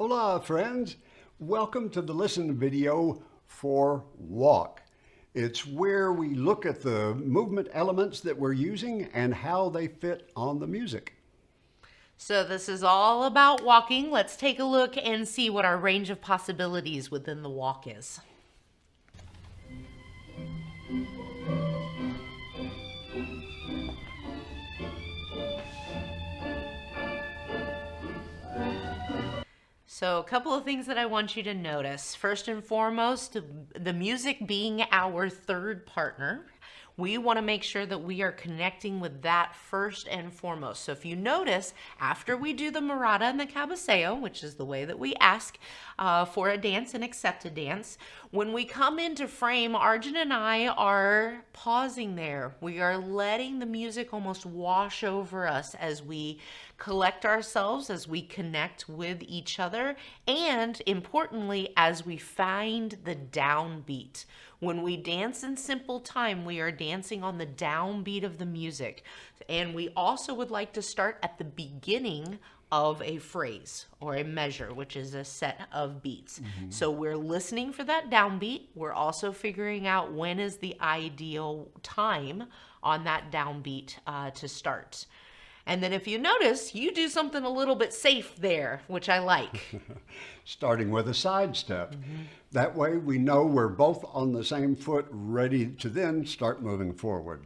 Hola, friends. Welcome to the listen video for Walk. It's where we look at the movement elements that we're using and how they fit on the music. So this is all about walking. Let's take a look and see what our range of possibilities within the walk is. So a couple of things that I want you to notice. First and foremost, the music being our third partner. We want to make sure that we are connecting with that first and foremost. So if you notice, after we do the murata and the cabeceo, which is the way that we ask for a dance and accept a dance, when we come into frame, Arjun and I are pausing there. We are letting the music almost wash over us as we collect ourselves, as we connect with each other, and importantly, as we find the downbeat. When we dance in simple time, we are dancing on the downbeat of the music. And we also would like to start at the beginning of a phrase or a measure, which is a set of beats. So we're listening for that downbeat. We're also figuring out when is the ideal time on that downbeat to start. And then if you notice, you do something a little bit safe there, which I like. Starting with a side step. That way we know we're both on the same foot, ready to then start moving forward.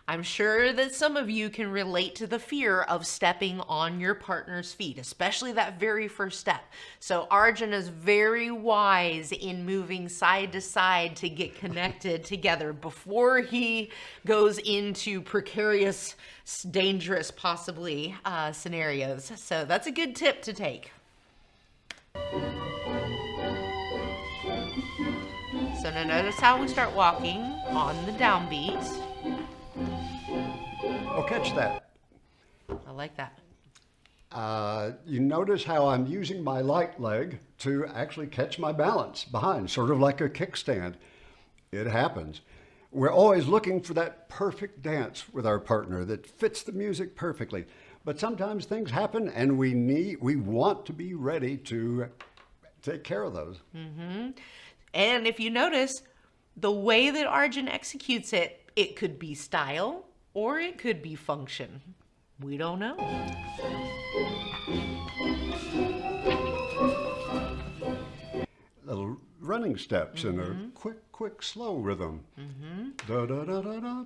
I'm sure that some of you can relate to the fear of stepping on your partner's feet, especially that very first step. So Arjun is very wise in moving side to side to get connected together before he goes into precarious, dangerous, possibly scenarios. So that's a good tip to take. So now notice how we start walking on the downbeat. Oh, catch that. I like that. You notice how I'm using my light leg to actually catch my balance behind, sort of like a kickstand. It happens. We're always looking for that perfect dance with our partner that fits the music perfectly. But sometimes things happen and we want to be ready to take care of those. And if you notice, the way that Arjun executes it, it could be style or it could be function. We don't know. Little running steps in a quick, slow rhythm. Da da da da da.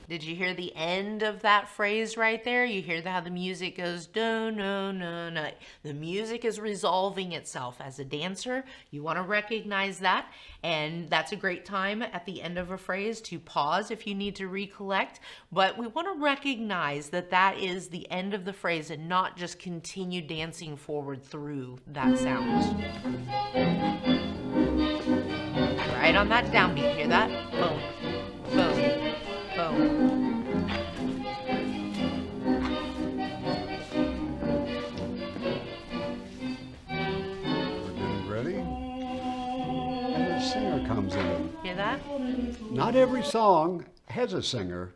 Did you hear the end of that phrase right there? You hear how the music goes, do, no, no, no. The music is resolving itself. As a dancer, you want to recognize that. And that's a great time at the end of a phrase to pause if you need to recollect. But we want to recognize that that is the end of the phrase and not just continue dancing forward through that sound. Right on that downbeat. Hear that? Boom, boom. Boom. We're getting ready. And the singer comes in. Hear that? Not every song has a singer.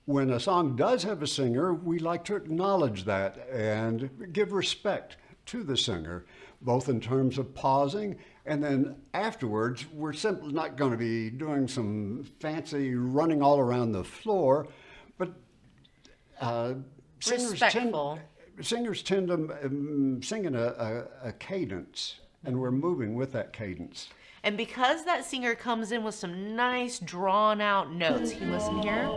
When a song does have a singer, we like to acknowledge that and give respect to the singer, both in terms of pausing and then afterwards, we're simply not going to be doing some fancy running all around the floor, but singers tend to sing in a cadence, and we're moving with that cadence. And because that singer comes in with some nice drawn out notes, you listen here.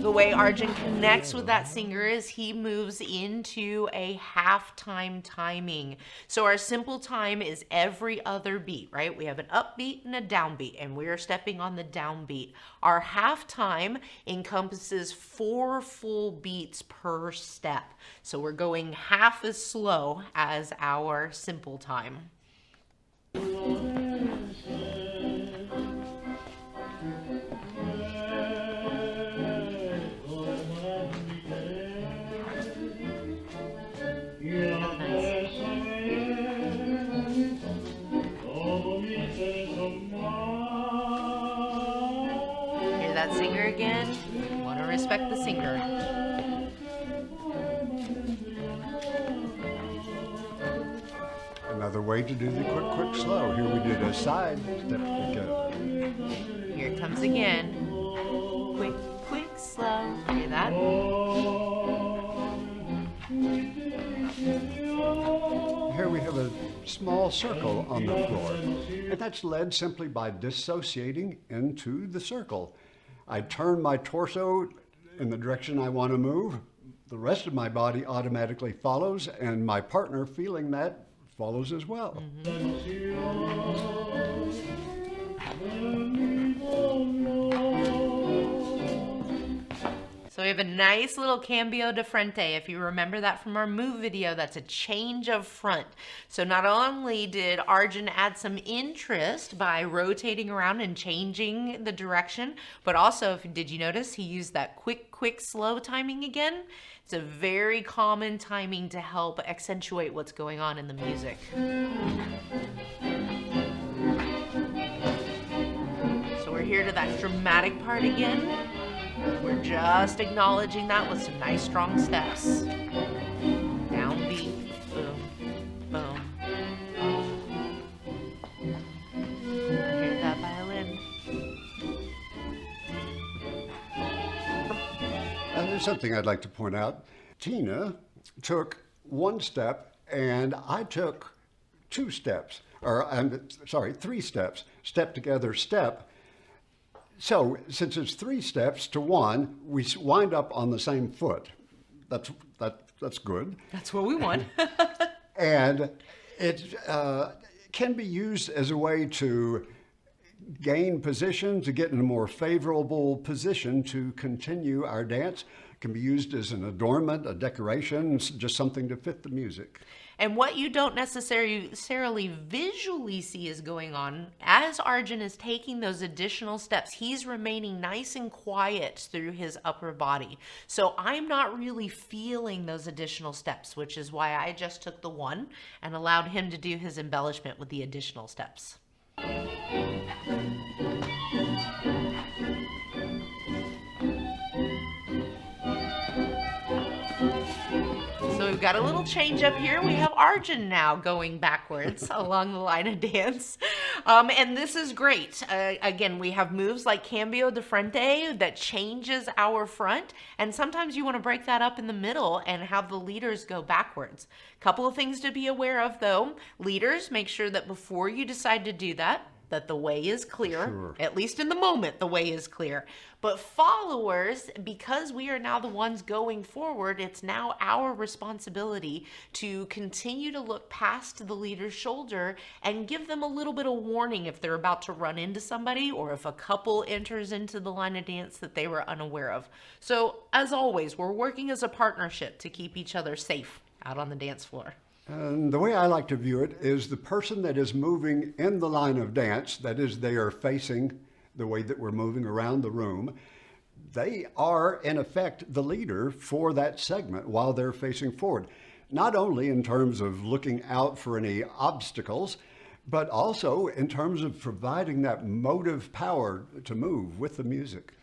The way Arjun connects with that singer is he moves into a half-time timing. So our simple time is every other beat, right? We have an upbeat and a downbeat, and we are stepping on the downbeat. Our half-time encompasses 4 full beats per step. So we're going half as slow as our simple time. again. Want to respect the singer. Another way to do the quick, quick, slow. Here we did a side step together. Here it comes again. Quick, quick, slow. Hear that? Here we have a small circle on the floor, and that's led simply by dissociating into the circle. I turn my torso in the direction I want to move. The rest of my body automatically follows, and my partner, feeling that, follows as well. So we have a nice little cambio de frente. If you remember that from our move video, that's a change of front. So not only did Arjun add some interest by rotating around and changing the direction, but also, did you notice he used that quick, quick, slow timing again? It's a very common timing to help accentuate what's going on in the music. So we're here to that dramatic part again. We're just acknowledging that with some nice strong steps. Downbeat, boom, boom. I hear that violin. There's something I'd like to point out. Tina took one step, and I took two steps, three steps. Step together, step. So since it's three steps to one, we wind up on the same foot. That's good. That's what we want. And it can be used as a way to gain position, to get in a more favorable position to continue our dance. It can be used as an adornment, a decoration, just something to fit the music. And what you don't necessarily visually see is going on, as Arjun is taking those additional steps, he's remaining nice and quiet through his upper body. So I'm not really feeling those additional steps, which is why I just took the one and allowed him to do his embellishment with the additional steps. So we've got a little change up here. We have Arjun now going backwards along the line of dance. And this is great. Again, we have moves like Cambio de frente that changes our front. And sometimes you want to break that up in the middle and have the leaders go backwards. Couple of things to be aware of though. Leaders, make sure that before you decide to do that the way is clear. Sure. At least in the moment, the way is clear. But followers, because we are now the ones going forward, it's now our responsibility to continue to look past the leader's shoulder and give them a little bit of warning if they're about to run into somebody or if a couple enters into the line of dance that they were unaware of. So as always, we're working as a partnership to keep each other safe out on the dance floor. And the way I like to view it is the person that is moving in the line of dance, that is, they are facing the way that we're moving around the room, they are, in effect, the leader for that segment while they're facing forward. Not only in terms of looking out for any obstacles, but also in terms of providing that motive power to move with the music.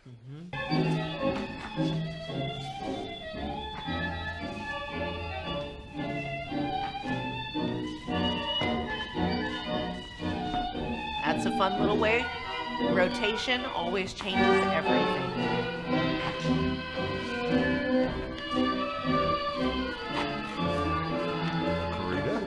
That's a fun little way. Rotation always changes everything. Corrida.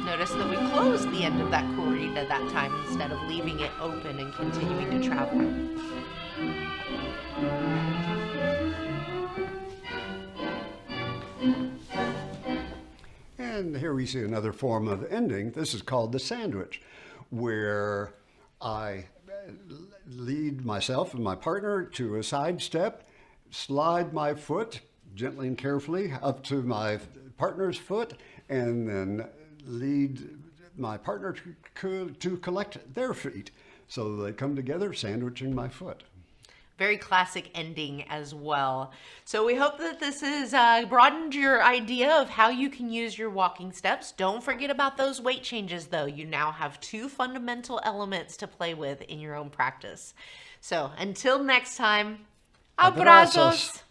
Notice that we closed the end of that corrida that time instead of leaving it open and continuing to travel. And here we see another form of ending. This is called the sandwich, where I lead myself and my partner to a side step, slide my foot gently and carefully up to my partner's foot, and then lead my partner to collect their feet. So they come together, sandwiching my foot. Very classic ending as well. So we hope that this has broadened your idea of how you can use your walking steps. Don't forget about those weight changes though. You now have 2 fundamental elements to play with in your own practice. So until next time, abrazos.